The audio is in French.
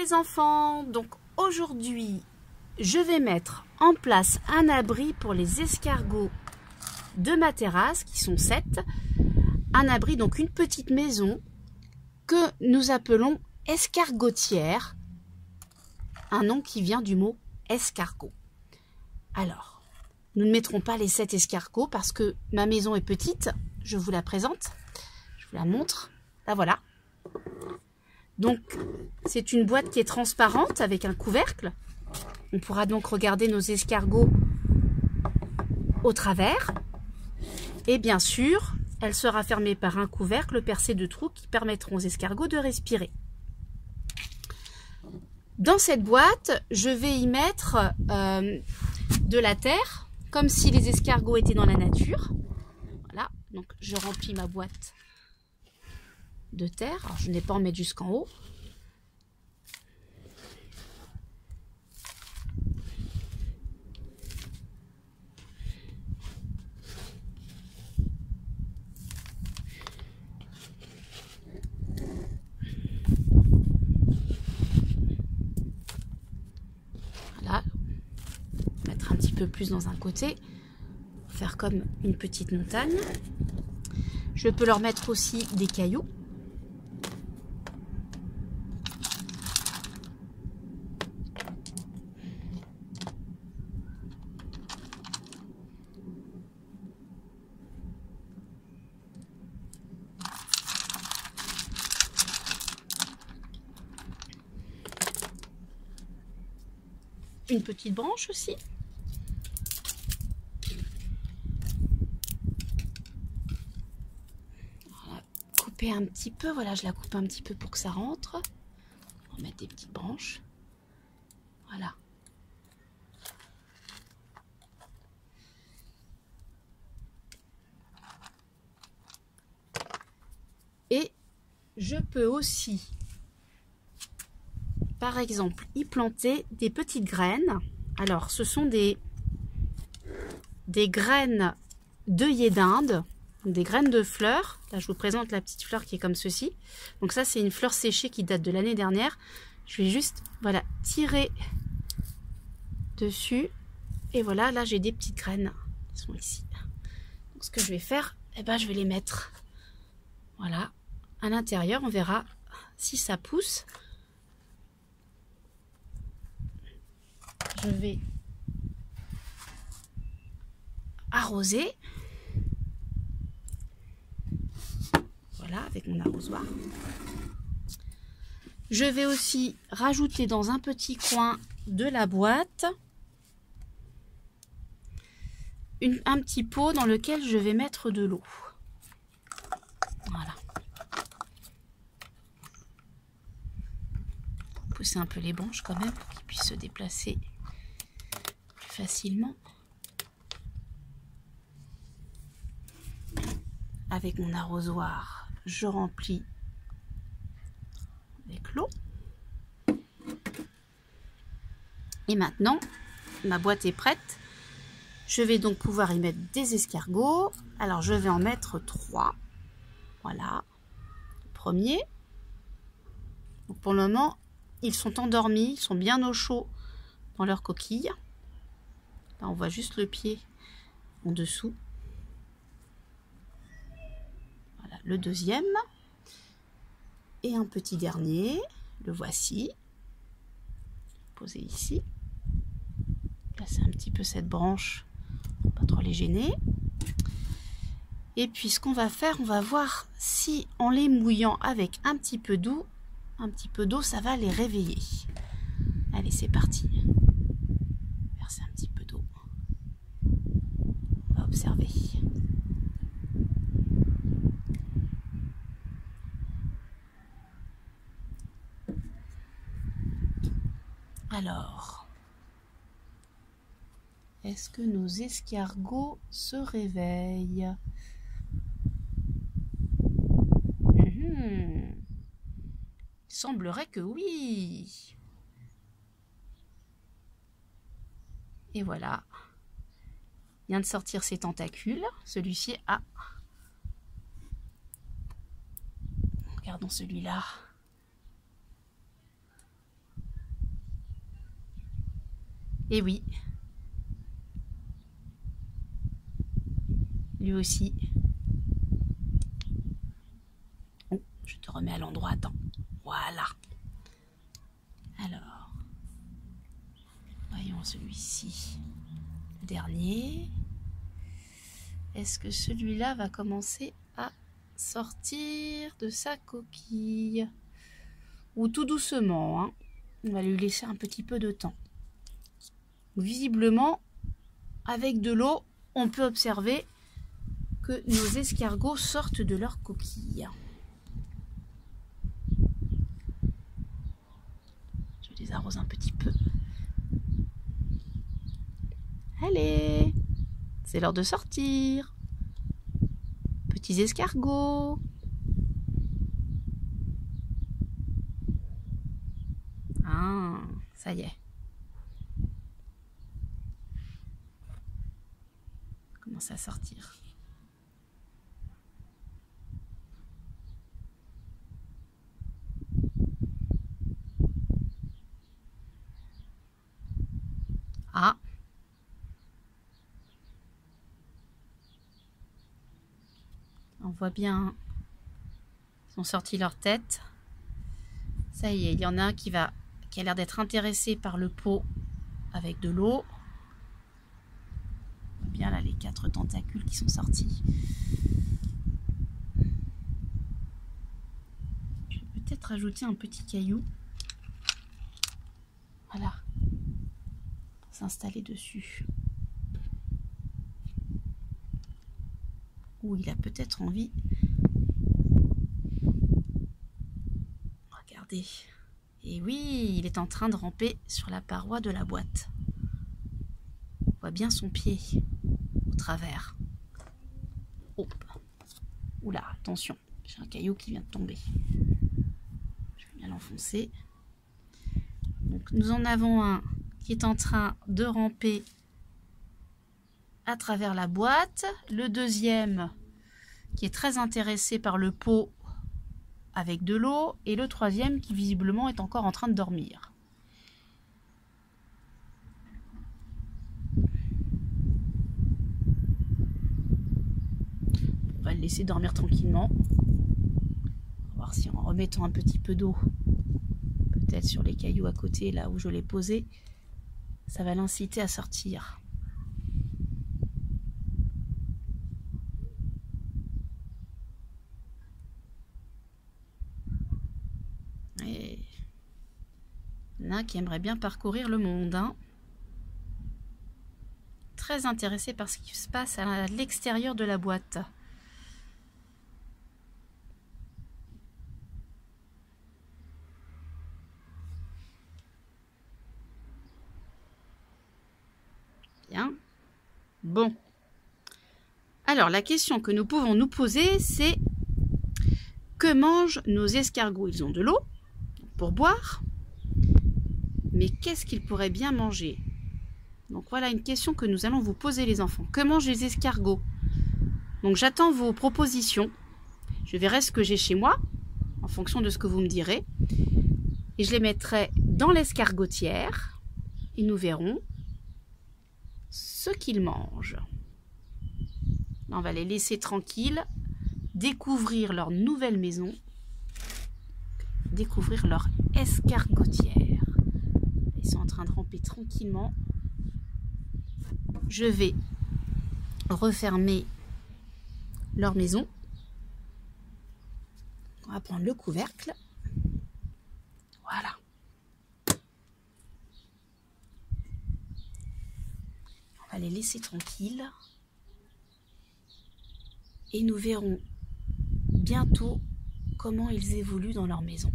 les enfants, donc aujourd'hui je vais mettre en place un abri pour les escargots de ma terrasse qui sont 7. Un abri, donc une petite maison que nous appelons escargotière, un nom qui vient du mot escargot. Alors, nous ne mettrons pas les 7 escargots parce que ma maison est petite. Je vous la présente, je vous la montre. La voilà. Donc, c'est une boîte qui est transparente avec un couvercle. On pourra donc regarder nos escargots au travers. Et bien sûr, elle sera fermée par un couvercle percé de trous qui permettront aux escargots de respirer. Dans cette boîte, je vais y mettre de la terre, comme si les escargots étaient dans la nature. Voilà, donc je remplis ma boîte de terre. Alors, je n'ai pas en mettre jusqu'en haut. Voilà, mettre un petit peu plus dans un côté, faire comme une petite montagne. Je peux leur mettre aussi des cailloux. Une petite branche aussi. Voilà, couper un petit peu. Voilà, je la coupe un petit peu pour que ça rentre. On va mettre des petites branches. Voilà. Et je peux aussi, par exemple, y planter des petites graines. Alors, ce sont des graines d'œillet d'Inde, des graines de fleurs. Là, je vous présente la petite fleur qui est comme ceci. Donc ça, c'est une fleur séchée qui date de l'année dernière. Je vais juste, voilà, tirer dessus. Et voilà, là, j'ai des petites graines qui sont ici. Donc, ce que je vais faire, eh ben, je vais les mettre, voilà, à l'intérieur. On verra si ça pousse. Je vais arroser. Voilà, avec mon arrosoir. Je vais aussi rajouter dans un petit coin de la boîte un petit pot dans lequel je vais mettre de l'eau. Voilà. Pousser un peu les branches quand même pour qu'ils puissent se déplacer plus facilement. Avec mon arrosoir, je remplis avec l'eau. Et maintenant, ma boîte est prête. Je vais donc pouvoir y mettre des escargots. Alors, je vais en mettre 3. Voilà. Le premier. Donc, pour le moment, ils sont endormis. Ils sont bien au chaud dans leur coquille. Là, on voit juste le pied en dessous. Voilà, le deuxième. Et un petit dernier. Le voici. Posé ici. Placer un petit peu cette branche. Pas trop les gêner. Et puis ce qu'on va faire, on va voir si en les mouillant avec un petit peu d'eau, ça va les réveiller. Allez, c'est parti. Verser un petit peu d'eau. On va observer. Alors, est-ce que nos escargots se réveillent? Il semblerait que oui. Et voilà. Il vient de sortir ses tentacules. Celui-ci a... Regardons celui-là. Et oui. Lui aussi. Oh, je te remets à l'endroit, attends. Voilà. Alors, voyons celui-ci. Le dernier. Est-ce que celui-là va commencer à sortir de sa coquille? Ou tout doucement, hein. On va lui laisser un petit peu de temps. Visiblement, avec de l'eau, on peut observer que nos escargots sortent de leur coquille. Je les arrose un petit peu. Allez, c'est l'heure de sortir. Petits escargots. Ah, ça y est. Commence à sortir. Ah. On voit bien. Ils ont sorti leur tête. Ça y est, il y en a un qui a l'air d'être intéressé par le pot avec de l'eau. On voit bien là les 4 tentacules qui sont sortis. Je vais peut-être ajouter un petit caillou. Voilà. Pour s'installer dessus. Ou il a peut-être envie. Regardez. Et oui, il est en train de ramper sur la paroi de la boîte. On voit bien son pied au travers. Oh. Oula, attention, j'ai un caillou qui vient de tomber. Je vais bien l'enfoncer. Donc nous en avons un qui est en train de ramper à travers la boîte. Le deuxième qui est très intéressé par le pot avec de l'eau. Et le troisième qui visiblement est encore en train de dormir. On va le laisser dormir tranquillement. On va voir si en remettant un petit peu d'eau, peut-être sur les cailloux à côté, là où je l'ai posé, ça va l'inciter à sortir. Et il y en a un qui aimerait bien parcourir le monde, hein. Très intéressé par ce qui se passe à l'extérieur de la boîte. Bien. Bon. Alors, la question que nous pouvons nous poser, c'est: que mangent nos escargots? Ils ont de l'eau pour boire, mais qu'est-ce qu'ils pourraient bien manger? Donc voilà une question que nous allons vous poser, les enfants. Que mangent les escargots? Donc j'attends vos propositions. Je verrai ce que j'ai chez moi, en fonction de ce que vous me direz. Et je les mettrai dans l'escargotière. Et nous verrons ce qu'ils mangent. Là, on va les laisser tranquilles, découvrir leur nouvelle maison, découvrir leur escargotière. Ils sont en train de ramper tranquillement. Je vais refermer leur maison. On va prendre le couvercle. Voilà. On va les laisser tranquilles. Et nous verrons bientôt comment ils évoluent dans leur maison.